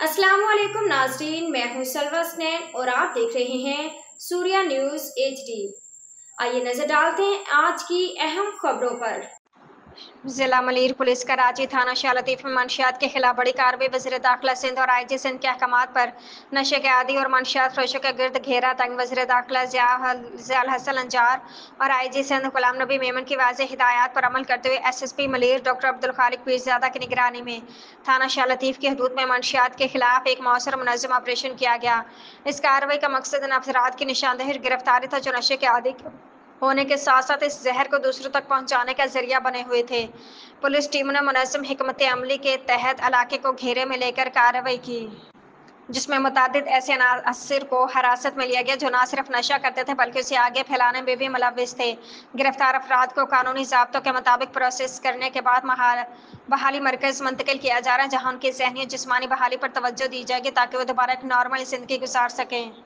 अस्सलामुअलैकुम नाज़रीन, मैं हूं सलवा स्नैन और आप देख रहे हैं सूर्या न्यूज़ HD। आइए नजर डालते हैं आज की अहम खबरों पर। जिला मलीर पुलिस कराची थाना शाह लतीफ में मंशियात के खिलाफ बड़ी कार्रवाई। वज़ीर दाखिला सिंध और IG सिंध के अहकामात पर नशे के आदि और मंशियात फरोशों के गिर्द घेरा तंग। वज़ीर दाखिला ज़ियाल हसन अंजार और IG सिंध गुलाम नबी मेमन की वाज़ेह हिदायत पर अमल करते हुए SSP मलीर डॉक्टर अब्दुल खालिक पीरज़ादा की निगरानी में थाना शाह लतीफ की हदूद में मंशियात के खिलाफ एक मौसर मुनज़्ज़म ऑपरेशन किया गया। इस कार्रवाई का मकसद इन अफराद की निशानदेही गिरफ्तारी था जो नशे के आदि होने के साथ साथ इस जहर को दूसरों तक पहुंचाने का जरिया बने हुए थे। पुलिस टीम ने मुनज़्ज़म हिकमत अमली के तहत इलाके को घेरे में लेकर कार्रवाई की, जिसमें मुतअद्दिद ऐसे अनासिर को हिरासत में लिया गया जो न सिर्फ नशा करते थे बल्कि उसे आगे फैलाने में भी मुलव्विस थे। गिरफ्तार अफराद को कानूनी ज़ाब्तों के मुताबिक प्रोसेस करने के बाद बहाली मरकज़ मुंतकिल किया जा रहा है, जहाँ उनकी ज़हनी और जिस्मानी बहाली पर तवज्जो दी जाएगी ताकि वो दोबारा एक नॉर्मल ज़िंदगी गुजार सकें।